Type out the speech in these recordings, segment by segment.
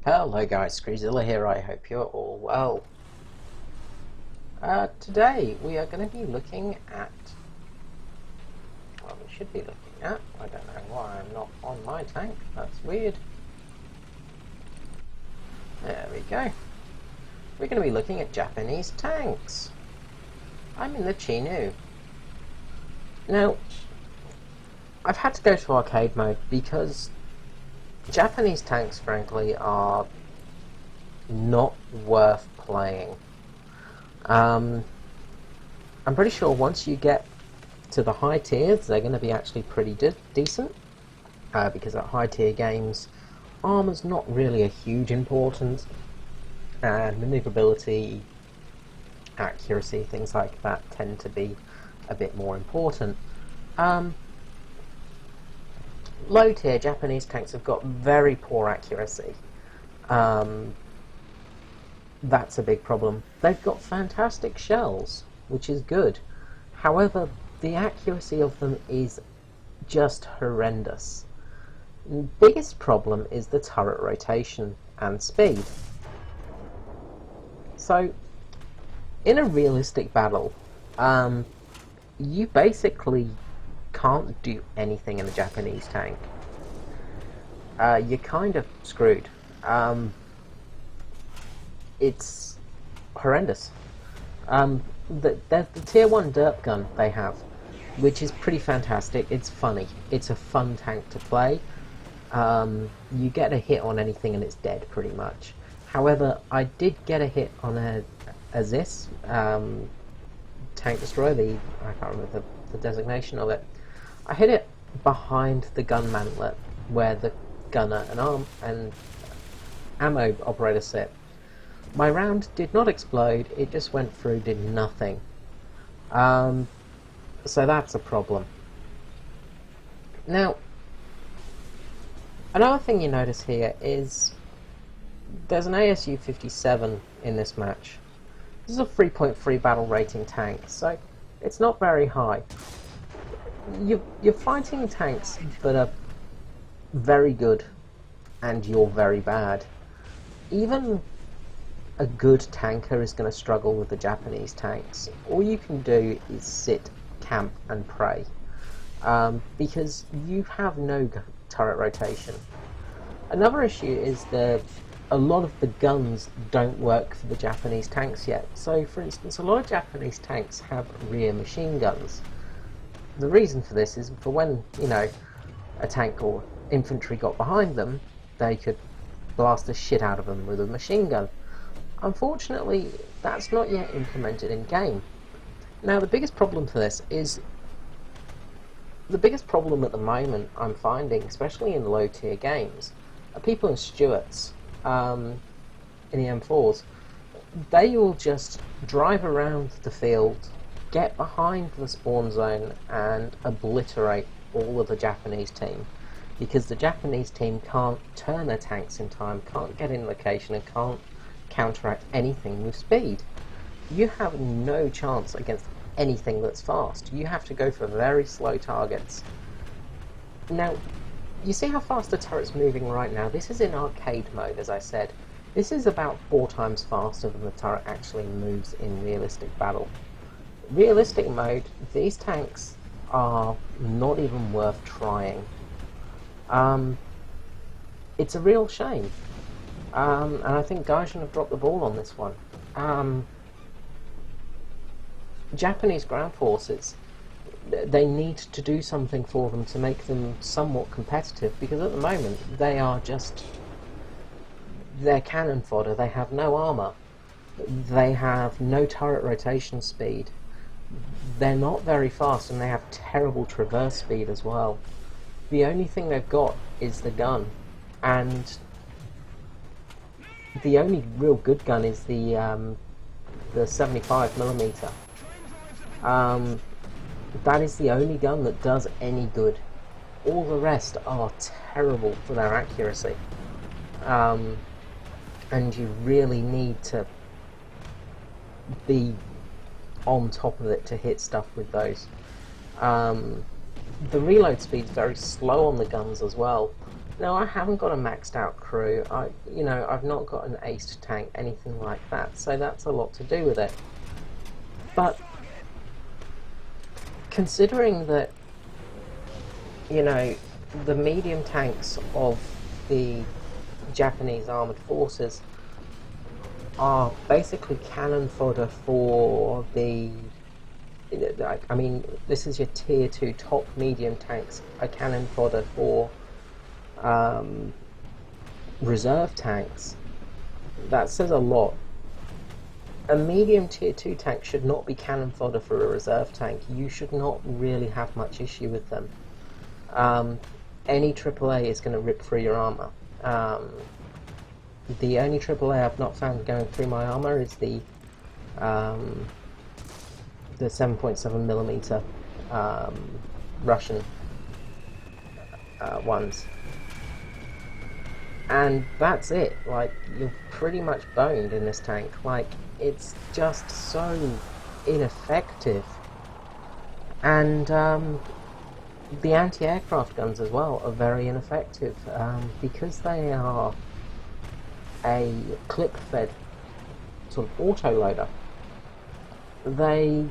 Hello guys, Screezilla here, I hope you're all well. Today we are going to be looking at, well we should be looking at, I don't know why I'm not on my tank, that's weird. There we go. We're going to be looking at Japanese tanks. I'm in the Chinnu. Now, I've had to go to arcade mode because Japanese tanks, frankly, are not worth playing. I'm pretty sure once you get to the high tiers, they're going to be actually pretty decent, because at high tier games, armor's not really a huge importance, and maneuverability, accuracy, things like that tend to be a bit more important. Low tier Japanese tanks have got very poor accuracy. That's a big problem. They've got fantastic shells, which is good. However, the accuracy of them is just horrendous. The biggest problem is the turret rotation and speed. So, in a realistic battle, you basically can't do anything in a Japanese tank. You're kind of screwed. It's horrendous. The tier 1 derp gun they have, which is pretty fantastic. It's funny. It's a fun tank to play. You get a hit on anything and it's dead pretty much. However, I did get a hit on a Zis tank destroyer. I can't remember the designation of it. I hit it behind the gun mantlet where the gunner and ammo operator sit. My round did not explode, it just went through, did nothing. So that's a problem. Now, another thing you notice here is there's an ASU 57 in this match. This is a 3.3 battle rating tank, so it's not very high. You're fighting tanks that are very good and you're very bad. Even a good tanker is going to struggle with the Japanese tanks. All you can do is sit, camp and pray, because you have no turret rotation. Another issue is that a lot of the guns don't work for the Japanese tanks yet. So for instance, a lot of Japanese tanks have rear machine guns. The reason for this is for when, a tank or infantry got behind them, they could blast the shit out of them with a machine gun. Unfortunately, that's not yet implemented in game. Now, the biggest problem for this is, the biggest problem at the moment I'm finding, especially in low tier games, are people in Stuarts, in the M4s. They will just drive around the field, get behind the spawn zone and obliterate all of the Japanese team, because the Japanese team can't turn their tanks in time, can't get in location and can't counteract anything with speed. You have no chance against anything that's fast. You have to go for very slow targets. Now, you see how fast the turret's moving right now? This is in arcade mode, as I said. This is about 4 times faster than the turret actually moves in realistic battle. Realistic mode, these tanks are not even worth trying. It's a real shame. And I think Gaijin have dropped the ball on this one. Japanese ground forces, they need to do something for them to make them somewhat competitive, because at the moment they are just, they're cannon fodder. They have no armor, they have no turret rotation speed, they're not very fast, and they have terrible traverse speed as well. The only thing they've got is the gun, and the only real good gun is the 75mm. That is the only gun that does any good. All the rest are terrible for their accuracy. And you really need to be on top of it to hit stuff with those. The reload speed's very slow on the guns as well. No, I haven't got a maxed out crew. I've not got an aced tank, anything like that. So that's a lot to do with it. But considering that, the medium tanks of the Japanese armored forces are basically cannon fodder for this is your tier 2 top medium tanks, a cannon fodder for reserve tanks. That says a lot. A medium tier 2 tank should not be cannon fodder for a reserve tank. You should not really have much issue with them. Any AAA is going to rip through your armor. The only AAA I've not found going through my armor is the 7.7mm Russian ones. And that's it. Like, you're pretty much boned in this tank. Like, it's just so ineffective. And the anti-aircraft guns as well are very ineffective, because they are a clip-fed sort of autoloader. They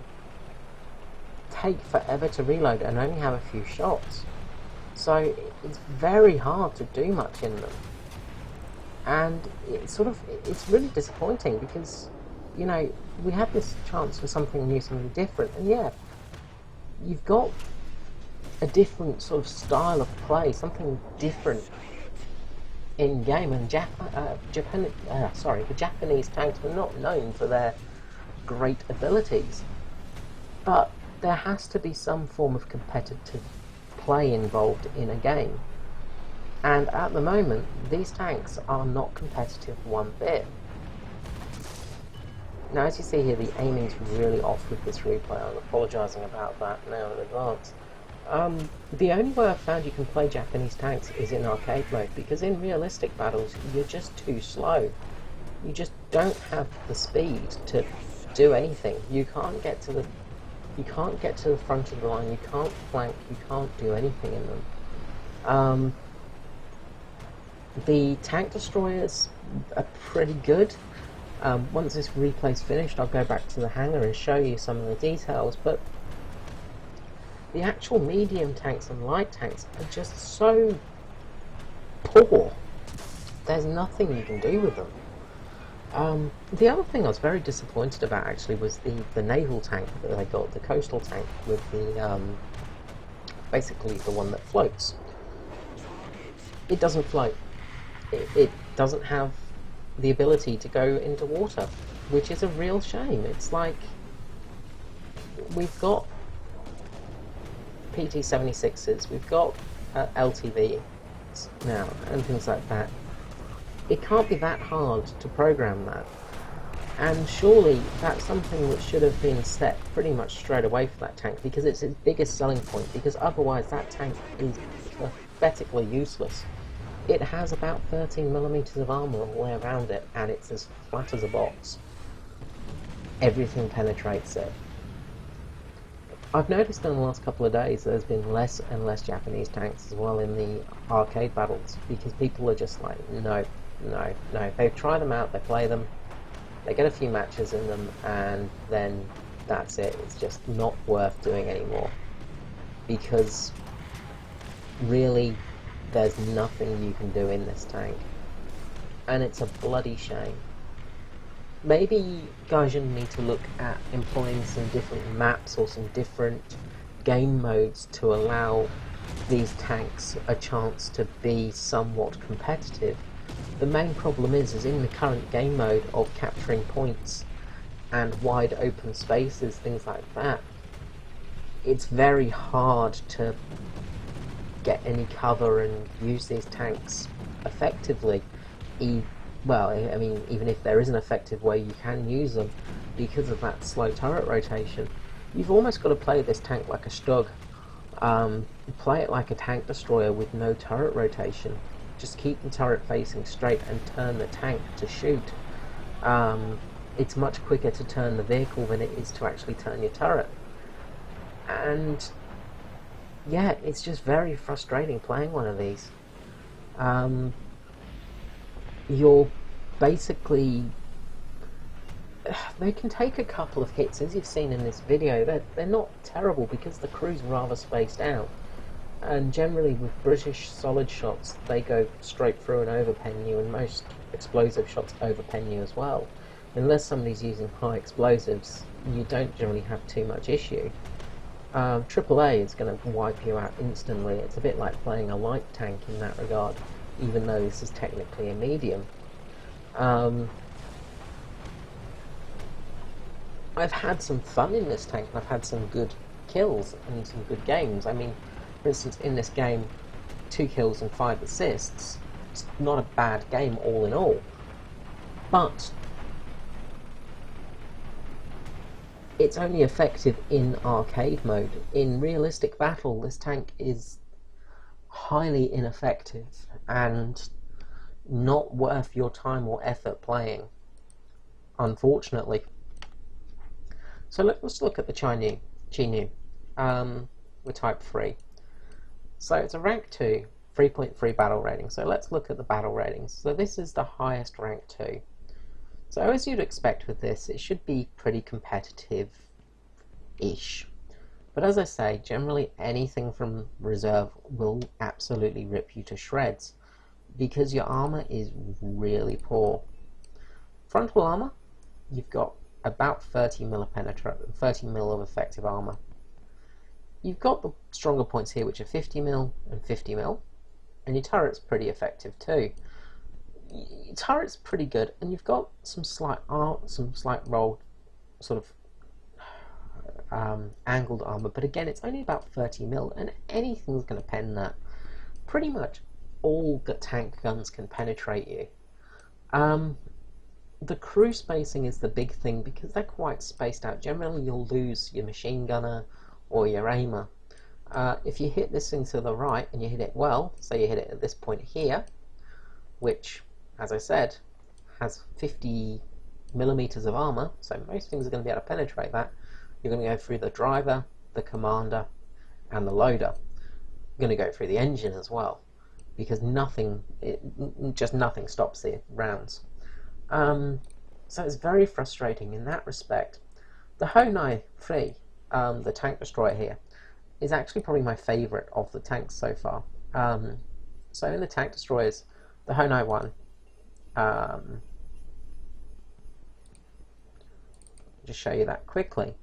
take forever to reload and only have a few shots, so it's very hard to do much in them. And it's really disappointing because, we had this chance for something new, something different, and yeah, you've got a different sort of style of play, something different in game. And the Japanese tanks were not known for their great abilities, but there has to be some form of competitive play involved in a game. And at the moment, these tanks are not competitive one bit. Now, as you see here, the aiming's really off with this replay. I'm apologising about that now in advance. The only way I've found you can play Japanese tanks is in arcade mode, because in realistic battles, you're just too slow. You just don't have the speed to do anything. You can't get to the front of the line. You can't flank. You can't do anything in them. The tank destroyers are pretty good. Once this replay's finished, I'll go back to the hangar and show you some of the details, but the actual medium tanks and light tanks are just so poor. There's nothing you can do with them. The other thing I was very disappointed about, actually, was the naval tank that I got, the coastal tank, with the basically the one that floats. It doesn't float. It doesn't have the ability to go into water, which is a real shame. It's like, we've got PT-76s, we've got LTV now, and things like that. It can't be that hard to program that, and surely that's something that should have been set pretty much straight away for that tank, because it's its biggest selling point, because otherwise that tank is pathetically useless. It has about 13mm of armour all the way around it, and it's as flat as a box. Everything penetrates it. I've noticed in the last couple of days there's been less and less Japanese tanks as well in the arcade battles, because people are just like, no. They try them out, they play them, they get a few matches in them, and then that's it. It's just not worth doing anymore, because really there's nothing you can do in this tank, and it's a bloody shame. Maybe Gaijin need to look at employing some different maps or some different game modes to allow these tanks a chance to be somewhat competitive. The main problem is in the current game mode of capturing points and wide open spaces, things like that, it's very hard to get any cover and use these tanks effectively. Even if there is an effective way you can use them, because of that slow turret rotation, you've almost got to play this tank like a Stug. Play it like a tank destroyer with no turret rotation. Just keep the turret facing straight and turn the tank to shoot. It's much quicker to turn the vehicle than it is to actually turn your turret. And yeah, it's just very frustrating playing one of these. You're basically... They can take a couple of hits, as you've seen in this video. They're not terrible because the crew's rather spaced out. And generally with British solid shots, they go straight through and overpen you, and most explosive shots overpen you as well. Unless somebody's using high explosives, you don't generally have too much issue. AAA is going to wipe you out instantly. It's a bit like playing a light tank in that regard, even though this is technically a medium. I've had some fun in this tank, and I've had some good kills and some good games. I mean, for instance, in this game, 2 kills and 5 assists. It's not a bad game all in all. But it's only effective in arcade mode. In realistic battle, this tank is highly ineffective and not worth your time or effort playing, unfortunately. So let's look at the Chinnu. We're type 3. So it's a rank 2, 3.3 battle rating. So let's look at the battle ratings. So this is the highest rank 2. So as you'd expect with this, it should be pretty competitive-ish. But as I say, generally anything from reserve will absolutely rip you to shreds, because your armor is really poor. Frontal armor, you've got about 30 mil of effective armor. You've got the stronger points here, which are 50 mil and 50 mil, and your turret's pretty effective too. Your turret's pretty good, and you've got some slight rolled sort of angled armor, but again, it's only about 30 mil, and anything's going to pen that. Pretty much all the tank guns can penetrate you. The crew spacing is the big thing, because they're quite spaced out. Generally, you'll lose your machine gunner or your aimer. If you hit this thing to the right and you hit it well, say you hit it at this point here, which, as I said, has 50 millimeters of armor, so most things are going to be able to penetrate that. You're going to go through the driver, the commander, and the loader. You're going to go through the engine as well, because just nothing stops the rounds. So it's very frustrating in that respect. The horrifically, the tank destroyer here, is actually probably my favourite of the tanks so far. So in the tank destroyers, the horrifically one, just show you that quickly.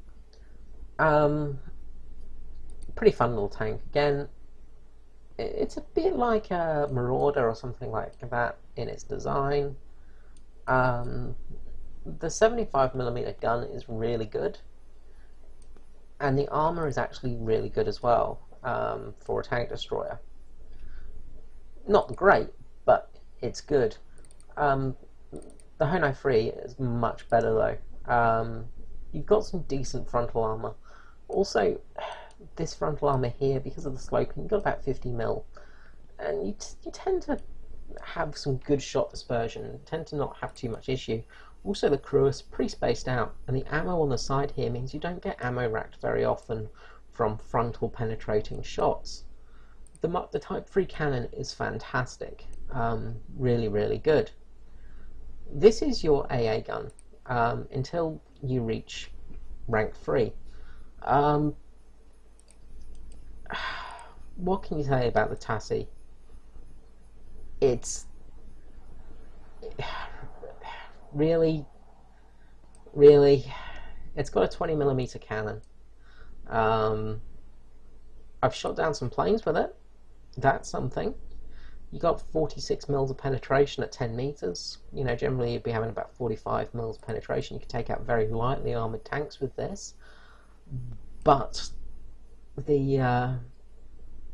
Pretty fun little tank. Again, it's a bit like a Marauder or something like that in its design. The 75mm gun is really good, and the armor is actually really good as well, for a tank destroyer. Not great, but it's good. The horrifically is much better though. You've got some decent frontal armor. Also, this frontal armor here, because of the sloping, you've got about 50 mil, and you tend to have some good shot dispersion, tend to not have too much issue. Also, the crew is pretty spaced out, and the ammo on the side here means you don't get ammo racked very often from frontal penetrating shots. The Type 3 cannon is fantastic, really, really good. This is your AA gun until you reach rank 3. What can you say about the Tassie? It's really, it's got a 20mm cannon. I've shot down some planes with it. That's something. You got 46 mils of penetration at 10 meters. You know, generally you'd be having about 45 mils penetration. You could take out very lightly armored tanks with this, but the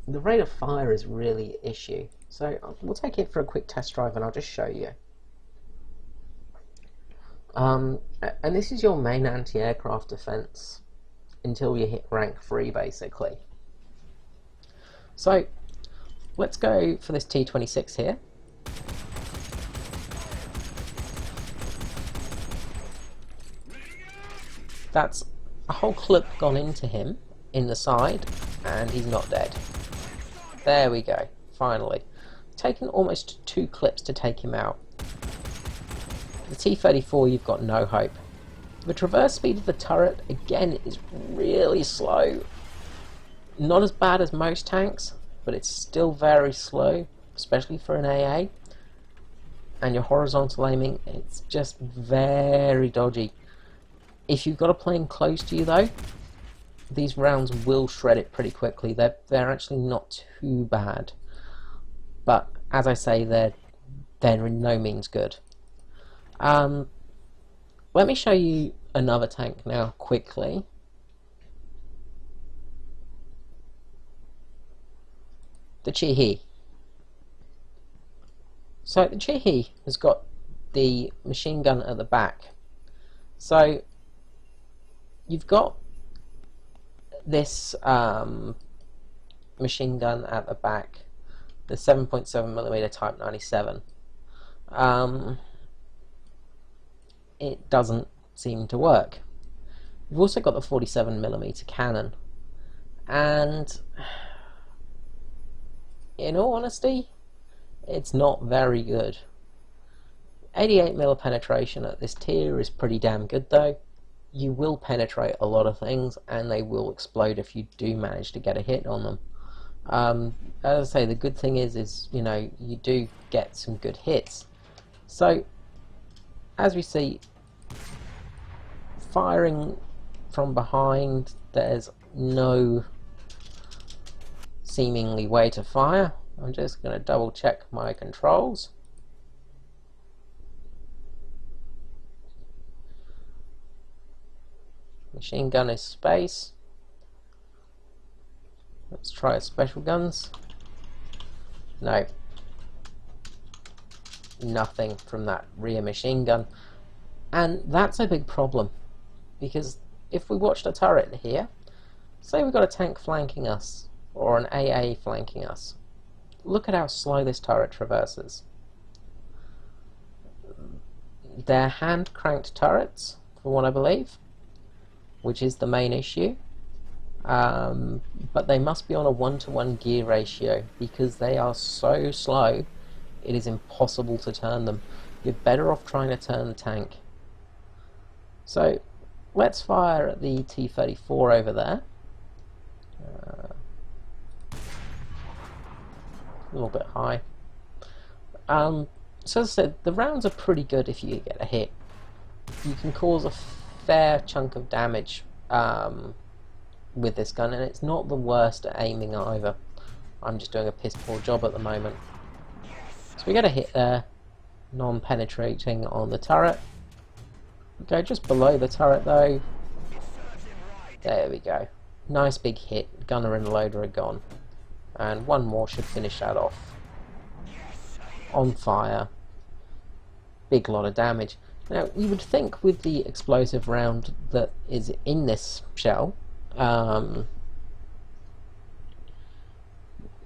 rate of fire is really the issue. So we'll take it for a quick test drive, and I'll just show you. And this is your main anti-aircraft defense until you hit rank 3, basically. So let's go for this T-26 here. That's a whole clip gone into him in the side, and he's not dead. There we go, finally. taken almost 2 clips to take him out. The T-34, you've got no hope. The traverse speed of the turret, again, is really slow. Not as bad as most tanks, but it's still very slow, especially for an AA. And your horizontal aiming, it's just very dodgy. If you've got a plane close to you though, these rounds will shred it pretty quickly. They're actually not too bad. But as I say, they're in no means good. Let me show you another tank now quickly. The Chinnu. So the Chinnu has got the machine gun at the back. So you've got this machine gun at the back, the 7.7mm Type 97. It doesn't seem to work. You've also got the 47mm cannon, and in all honesty, it's not very good. 88mm penetration at this tier is pretty damn good though. You will penetrate a lot of things and they will explode if you do manage to get a hit on them. As I say, the good thing is you know, you do get some good hits. So as we see, firing from behind, there's no seemingly way to fire. I'm just going to double check my controls. Machine gun is space. Let's try special guns. No. Nothing from that rear machine gun. And that's a big problem, because if we watched a turret here, say we've got a tank flanking us, or an AA flanking us, look at how slow this turret traverses. They're hand cranked turrets, from what I believe, which is the main issue, but they must be on a 1-to-1 gear ratio, because they are so slow it is impossible to turn them. You're better off trying to turn the tank. So let's fire at the T-34 over there. A little bit high. So as I said, the rounds are pretty good if you get a hit. You can cause a fair chunk of damage with this gun, and it's not the worst at aiming either. I'm just doing a piss poor job at the moment. So we get a hit there, non-penetrating on the turret. We go just below the turret though. There we go. Nice big hit. Gunner and loader are gone. And one more should finish that off. On fire. Big lot of damage. Now you would think with the explosive round that is in this shell,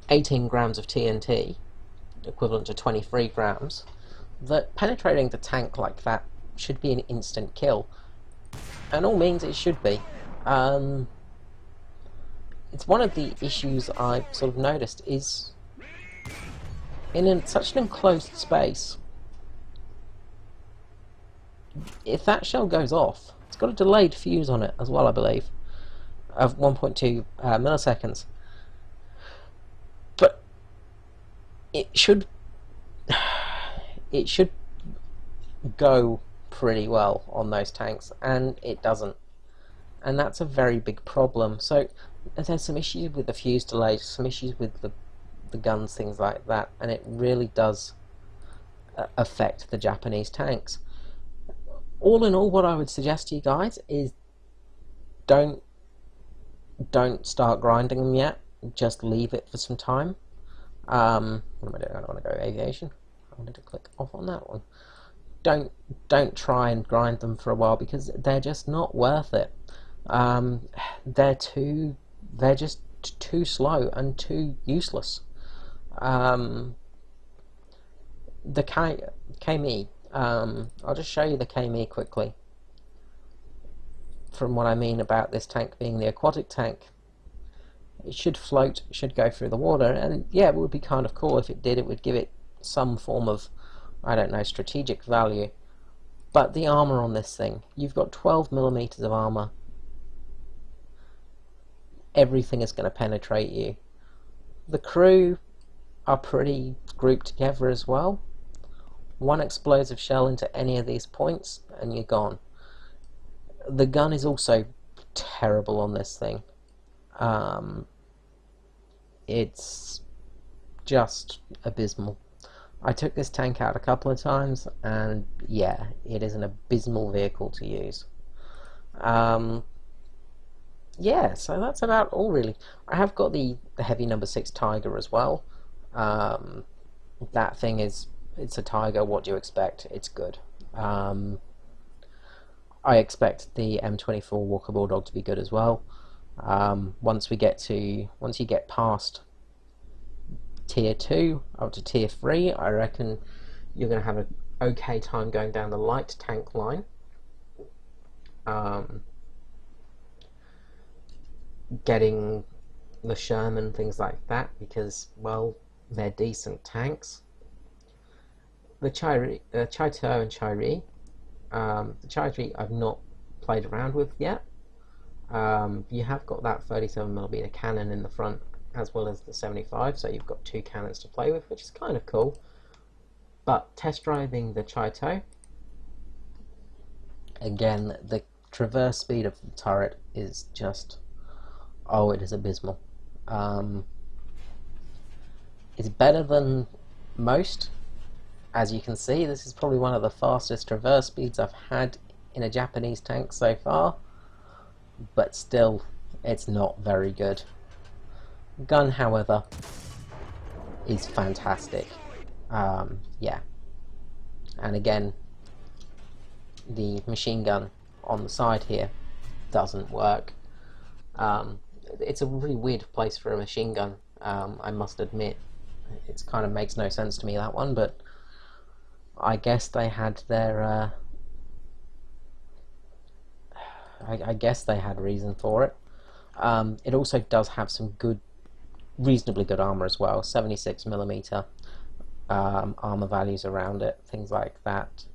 18 grams of TNT, equivalent to 23 grams, that penetrating the tank like that should be an instant kill. And all means it should be. It's one of the issues I've sort of noticed is in such an enclosed space, if that shell goes off, it's got a delayed fuse on it as well, I believe, of 1.2 milliseconds. But it should go pretty well on those tanks, and it doesn't. And that's a very big problem. So there's some issues with the fuse delays, some issues with the guns, things like that, and it really does affect the Japanese tanks. All in all, what I would suggest to you guys is don't start grinding them yet. Just leave it for some time. What am I doing? I don't want to go aviation. I wanted to click off on that one. Don't try and grind them for a while, because they're just not worth it. They're just too slow and too useless. The Kmi, I'll just show you the Kmi quickly. From what I mean about this tank being the aquatic tank, It should float, should go through the water, and yeah, it would be kind of cool if it did. It would give it some form of, I don't know, strategic value. But the armor on this thing, you've got 12 millimeters of armor. Everything is going to penetrate you. The crew are pretty grouped together as well. One explosive shell into any of these points and you're gone. The gun is also terrible on this thing. It's just abysmal. I took this tank out a couple of times and yeah, it is an abysmal vehicle to use. Yeah, so that's about all really. I have got the heavy number 6 Tiger as well. That thing it's a Tiger, what do you expect? It's good. I expect the M24 Walker Bulldog to be good as well. Once you get past tier 2 up to tier 3, I reckon you're going to have an okay time going down the light tank line. Getting the Sherman, things like that, because, well, they're decent tanks. The Chaito and Chairi, the Chairi I've not played around with yet. You have got that 37mm cannon in the front as well as the 75, so you've got 2 cannons to play with, which is kind of cool. But test driving the Chaito, again, the traverse speed of the turret is just, oh, it is abysmal. It's better than most. As you can see, this is probably one of the fastest traverse speeds I've had in a Japanese tank so far, but still, it's not very good. Gun, however, is fantastic. Yeah. And again, the machine gun on the side here doesn't work. It's a really weird place for a machine gun, I must admit. It kind of makes no sense to me, that one, but I guess they had their I guess they had reason for it. It also does have some good, reasonably good armor as well. 76mm armor values around it, things like that.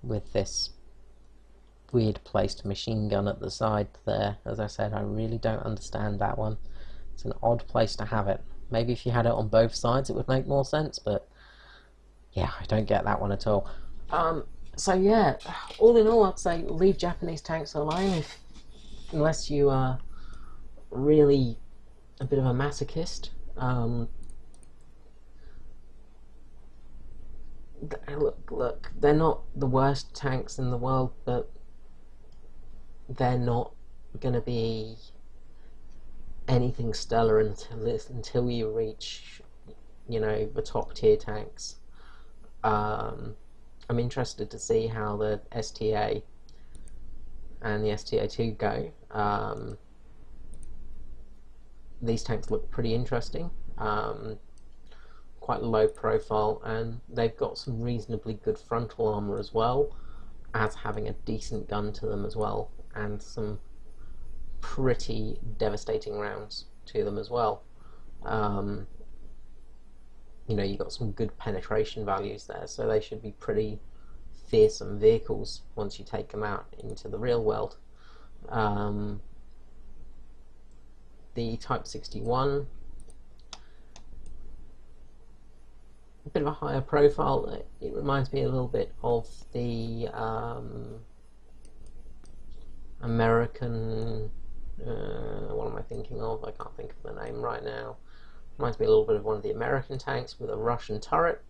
With this weird placed machine gun at the side there, as I said, I really don't understand that one. It's an odd place to have it. Maybe if you had it on both sides it would make more sense, but yeah, I don't get that one at all. So yeah, all in all, I'd say leave Japanese tanks alone unless you are really a bit of a masochist. Look, they're not the worst tanks in the world, but they're not going to be anything stellar until you reach, you know, the top tier tanks. I'm interested to see how the STA and the STA2 go. These tanks look pretty interesting, quite low profile, and they've got some reasonably good frontal armor as well, as having a decent gun to them as well, and some pretty devastating rounds to them as well. You know, you've got some good penetration values there, so they should be pretty fearsome vehicles once you take them out into the real world. The Type 61, a bit of a higher profile. It reminds me a little bit of the American, what am I thinking of? I can't think of the name right now. Reminds me a little bit of one of the American tanks with a Russian turret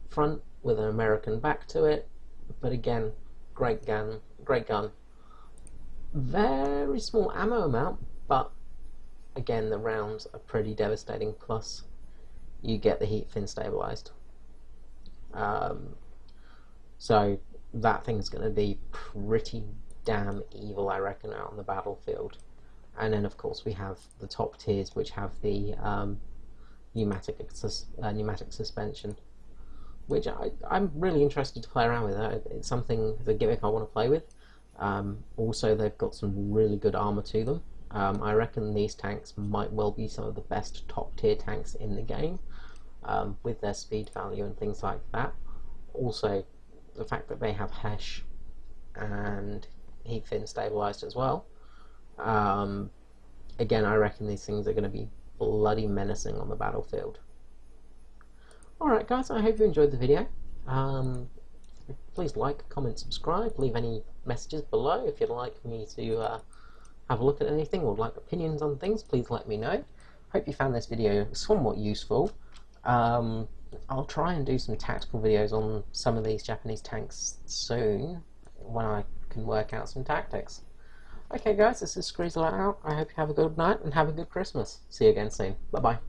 front with an American back to it. But again, great gun. Very small ammo amount, but again, the rounds are pretty devastating. Plus, you get the heat fin stabilized. So that thing's going to be pretty damn evil, I reckon, out on the battlefield. And then, of course, we have the top tiers, which have the pneumatic suspension, which I'm really interested to play around with. It's something, the gimmick I want to play with. Also, they've got some really good armor to them. I reckon these tanks might well be some of the best top tier tanks in the game, with their speed value and things like that. Also, the fact that they have Hesh and heat fin stabilized as well. Again, I reckon these things are going to be bloody menacing on the battlefield. Alright guys, I hope you enjoyed the video. Please like, comment, subscribe, leave any messages below if you'd like me to have a look at anything or like opinions on things. Please let me know. Hope you found this video somewhat useful. I'll try and do some tactical videos on some of these Japanese tanks soon when I can work out some tactics. Okay guys, this is Screezler out. I hope you have a good night and have a good Christmas. See you again soon. Bye bye.